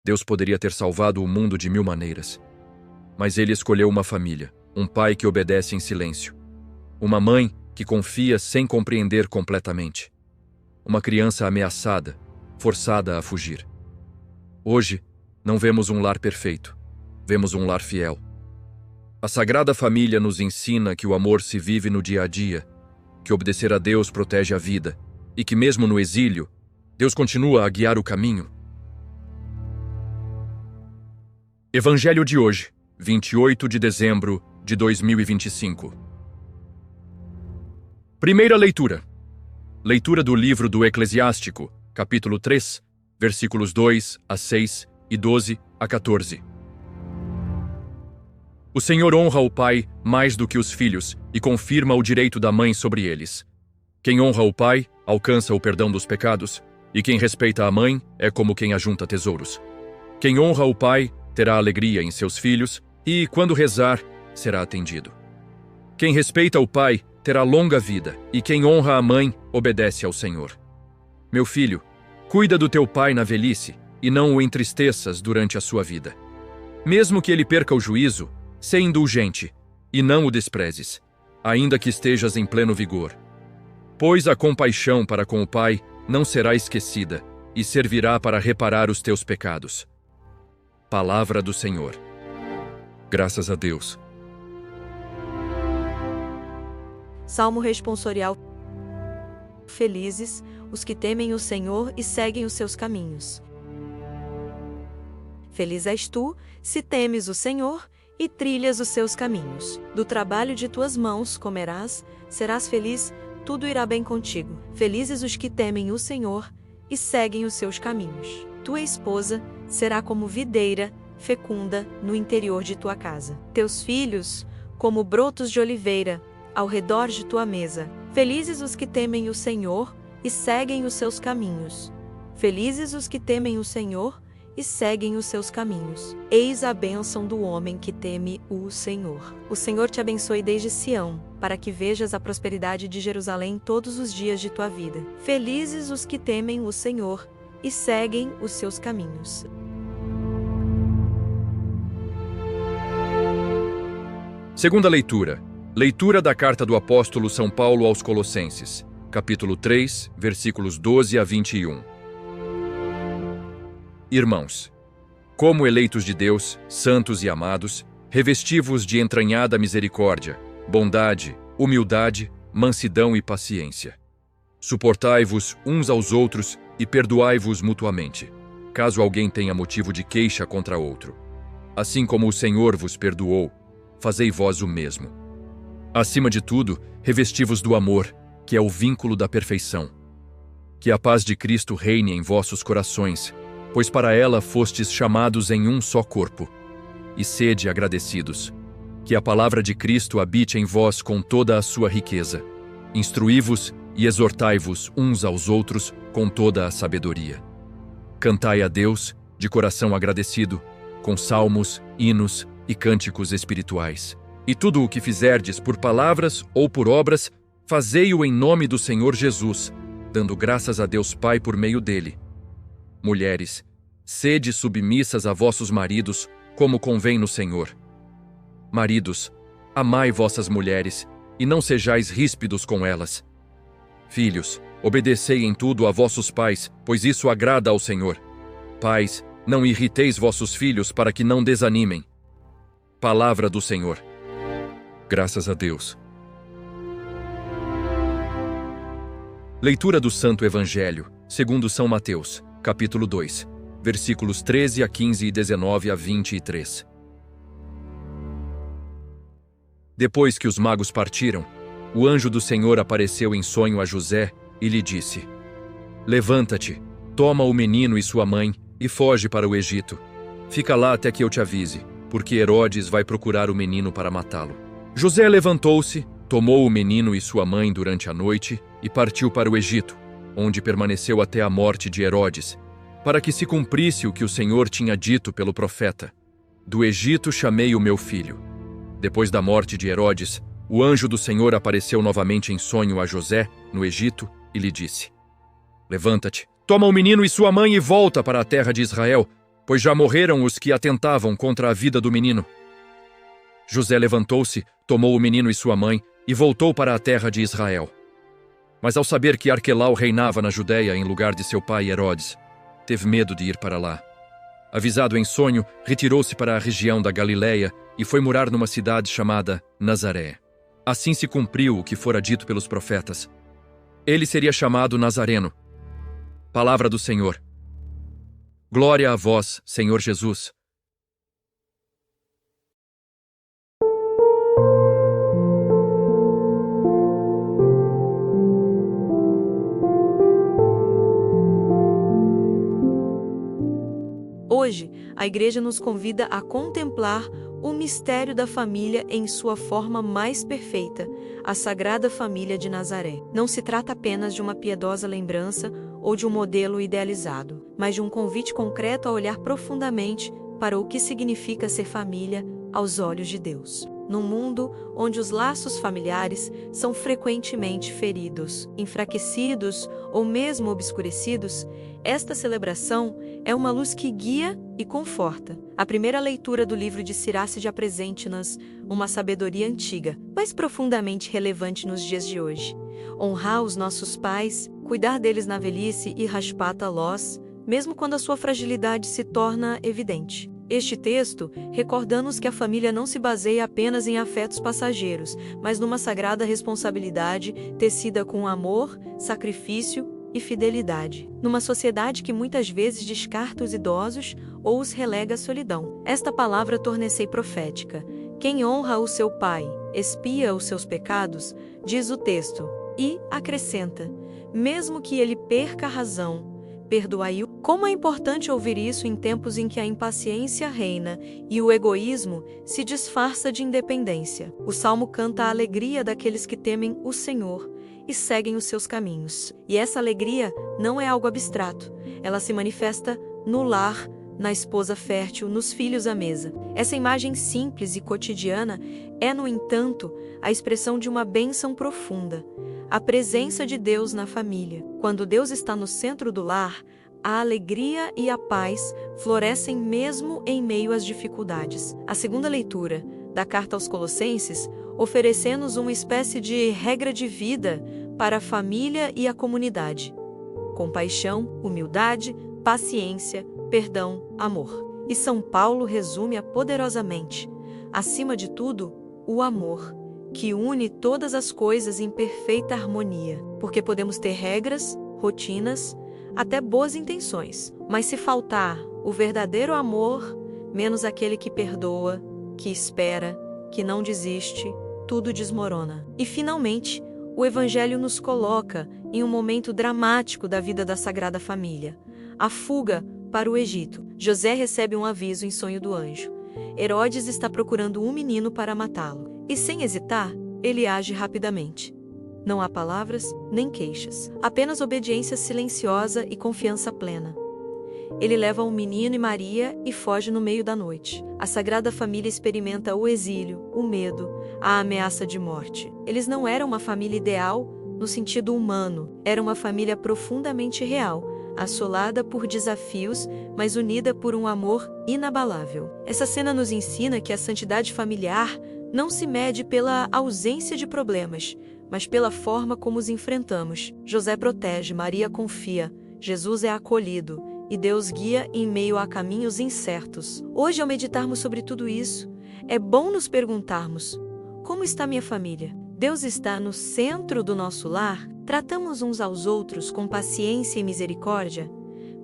Deus poderia ter salvado o mundo de mil maneiras. Mas ele escolheu uma família, um pai que obedece em silêncio, uma mãe que confia sem compreender completamente, uma criança ameaçada, forçada a fugir. Hoje, não vemos um lar perfeito, vemos um lar fiel. A Sagrada Família nos ensina que o amor se vive no dia a dia, que obedecer a Deus protege a vida e que mesmo no exílio, Deus continua a guiar o caminho. Evangelho de hoje, 28 de dezembro de 2025. Primeira leitura. Leitura do livro do Eclesiástico, capítulo 3, versículos 2 a 6 e 12 a 14. O Senhor honra o pai mais do que os filhos e confirma o direito da mãe sobre eles. Quem honra o pai alcança o perdão dos pecados, e quem respeita a mãe é como quem ajunta tesouros. Quem honra o pai terá alegria em seus filhos e, quando rezar, será atendido. Quem respeita o pai terá longa vida, e quem honra a mãe obedece ao Senhor. Meu filho, cuida do teu pai na velhice e não o entristeças durante a sua vida. Mesmo que ele perca o juízo, sê indulgente e não o desprezes, ainda que estejas em pleno vigor. Pois a compaixão para com o pai não será esquecida e servirá para reparar os teus pecados. Palavra do Senhor. Graças a Deus. Salmo responsorial. Felizes os que temem o Senhor e seguem os seus caminhos. Feliz és tu, se temes o Senhor e trilhas os seus caminhos. Do trabalho de tuas mãos comerás, serás feliz, tudo irá bem contigo. Felizes os que temem o Senhor e seguem os seus caminhos. Tua esposa será como videira fecunda no interior de tua casa. Teus filhos, como brotos de oliveira, ao redor de tua mesa. Felizes os que temem o Senhor e seguem os seus caminhos. Felizes os que temem o Senhor e seguem os seus caminhos. Eis a bênção do homem que teme o Senhor. O Senhor te abençoe desde Sião, para que vejas a prosperidade de Jerusalém todos os dias de tua vida. Felizes os que temem o Senhor e seguem os seus caminhos. Segunda leitura. Leitura da carta do apóstolo São Paulo aos Colossenses, capítulo 3, versículos 12 a 21. Irmãos, como eleitos de Deus, santos e amados, revesti-vos de entranhada misericórdia, bondade, humildade, mansidão e paciência. Suportai-vos uns aos outros e perdoai-vos mutuamente, caso alguém tenha motivo de queixa contra outro. Assim como o Senhor vos perdoou, fazei vós o mesmo. Acima de tudo, revesti-vos do amor, que é o vínculo da perfeição. Que a paz de Cristo reine em vossos corações, pois para ela fostes chamados em um só corpo. E sede agradecidos. Que a palavra de Cristo habite em vós com toda a sua riqueza. Instruí-vos e exortai-vos uns aos outros com toda a sabedoria. Cantai a Deus, de coração agradecido, com salmos, hinos e cânticos espirituais. E tudo o que fizerdes por palavras ou por obras, fazei-o em nome do Senhor Jesus, dando graças a Deus Pai por meio dele. Mulheres, sede submissas a vossos maridos, como convém no Senhor. Maridos, amai vossas mulheres, e não sejais ríspidos com elas. Filhos, obedecei em tudo a vossos pais, pois isso agrada ao Senhor. Pais, não irriteis vossos filhos para que não desanimem. Palavra do Senhor. Graças a Deus. Leitura do Santo Evangelho, segundo São Mateus, capítulo 2, versículos 13 a 15 e 19 a 23. Depois que os magos partiram, o anjo do Senhor apareceu em sonho a José e lhe disse: Levanta-te, toma o menino e sua mãe e foge para o Egito. Fica lá até que eu te avise, porque Herodes vai procurar o menino para matá-lo. José levantou-se, tomou o menino e sua mãe durante a noite e partiu para o Egito, onde permaneceu até a morte de Herodes, para que se cumprisse o que o Senhor tinha dito pelo profeta: Do Egito chamei o meu filho. Depois da morte de Herodes, o anjo do Senhor apareceu novamente em sonho a José, no Egito, e lhe disse: Levanta-te, toma o menino e sua mãe e volta para a terra de Israel, pois já morreram os que atentavam contra a vida do menino. José levantou-se, tomou o menino e sua mãe e voltou para a terra de Israel. Mas ao saber que Arquelau reinava na Judéia em lugar de seu pai Herodes, teve medo de ir para lá. Avisado em sonho, retirou-se para a região da Galiléia e foi morar numa cidade chamada Nazaré. Assim se cumpriu o que fora dito pelos profetas. Ele seria chamado Nazareno. Palavra do Senhor. Glória a vós, Senhor Jesus. Hoje, a Igreja nos convida a contemplar o mistério da família em sua forma mais perfeita, a Sagrada Família de Nazaré. Não se trata apenas de uma piedosa lembrança ou de um modelo idealizado, mas de um convite concreto a olhar profundamente para o que significa ser família aos olhos de Deus. Num mundo onde os laços familiares são frequentemente feridos, enfraquecidos ou mesmo obscurecidos, esta celebração é uma luz que guia e conforta. A primeira leitura do livro de Siracide apresenta-nos uma sabedoria antiga, mas profundamente relevante nos dias de hoje. Honrar os nossos pais, cuidar deles na velhice e raspata-los, mesmo quando a sua fragilidade se torna evidente. Este texto recorda-nos que a família não se baseia apenas em afetos passageiros, mas numa sagrada responsabilidade tecida com amor, sacrifício e fidelidade. Numa sociedade que muitas vezes descarta os idosos ou os relega à solidão. Esta palavra torna-se profética. Quem honra o seu pai, expia os seus pecados, diz o texto, e acrescenta, mesmo que ele perca a razão, perdoai-o. Como é importante ouvir isso em tempos em que a impaciência reina e o egoísmo se disfarça de independência. O Salmo canta a alegria daqueles que temem o Senhor e seguem os seus caminhos. E essa alegria não é algo abstrato. Ela se manifesta no lar, na esposa fértil, nos filhos à mesa. Essa imagem simples e cotidiana é, no entanto, a expressão de uma bênção profunda. A presença de Deus na família. Quando Deus está no centro do lar, a alegria e a paz florescem mesmo em meio às dificuldades. A segunda leitura da carta aos Colossenses oferece-nos uma espécie de regra de vida para a família e a comunidade. Compaixão, humildade, paciência, perdão, amor. E São Paulo resume-a poderosamente. Acima de tudo, o amor, que une todas as coisas em perfeita harmonia. Porque podemos ter regras, rotinas, até boas intenções, mas se faltar o verdadeiro amor, menos aquele que perdoa, que espera, que não desiste, tudo desmorona. E finalmente, o Evangelho nos coloca em um momento dramático da vida da Sagrada Família, a fuga para o Egito. José recebe um aviso em sonho do anjo. Herodes está procurando um menino para matá-lo. E sem hesitar, ele age rapidamente. Não há palavras, nem queixas. Apenas obediência silenciosa e confiança plena. Ele leva um menino e Maria e foge no meio da noite. A Sagrada Família experimenta o exílio, o medo, a ameaça de morte. Eles não eram uma família ideal no sentido humano. Era uma família profundamente real, assolada por desafios, mas unida por um amor inabalável. Essa cena nos ensina que a santidade familiar não se mede pela ausência de problemas, mas pela forma como os enfrentamos. José protege, Maria confia, Jesus é acolhido e Deus guia em meio a caminhos incertos. Hoje, ao meditarmos sobre tudo isso, é bom nos perguntarmos: como está minha família? Deus está no centro do nosso lar? Tratamos uns aos outros com paciência e misericórdia?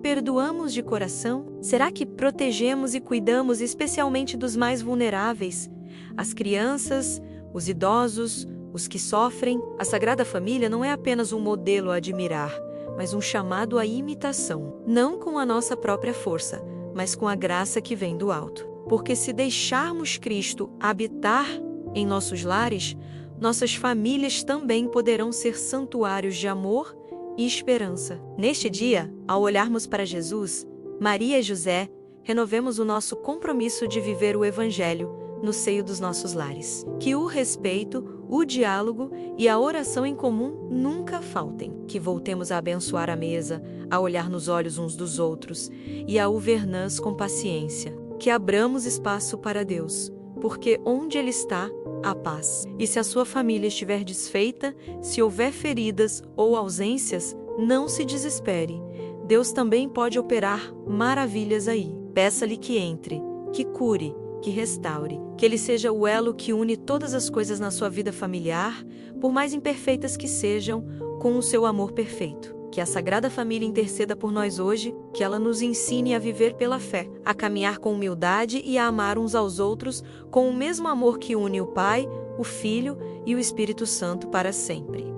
Perdoamos de coração? Será que protegemos e cuidamos especialmente dos mais vulneráveis? As crianças, os idosos, os que sofrem? A Sagrada Família não é apenas um modelo a admirar, mas um chamado à imitação. Não com a nossa própria força, mas com a graça que vem do alto. Porque se deixarmos Cristo habitar em nossos lares, nossas famílias também poderão ser santuários de amor e esperança. Neste dia, ao olharmos para Jesus, Maria e José, renovemos o nosso compromisso de viver o Evangelho no seio dos nossos lares. Que o respeito, o diálogo e a oração em comum nunca faltem. Que voltemos a abençoar a mesa, a olhar nos olhos uns dos outros e a governança com paciência. Que abramos espaço para Deus, porque onde Ele está, há paz. E se a sua família estiver desfeita, se houver feridas ou ausências, não se desespere. Deus também pode operar maravilhas aí. Peça-lhe que entre, que cure, que restaure, que Ele seja o elo que une todas as coisas na sua vida familiar, por mais imperfeitas que sejam, com o seu amor perfeito. Que a Sagrada Família interceda por nós hoje, que ela nos ensine a viver pela fé, a caminhar com humildade e a amar uns aos outros com o mesmo amor que une o Pai, o Filho e o Espírito Santo para sempre.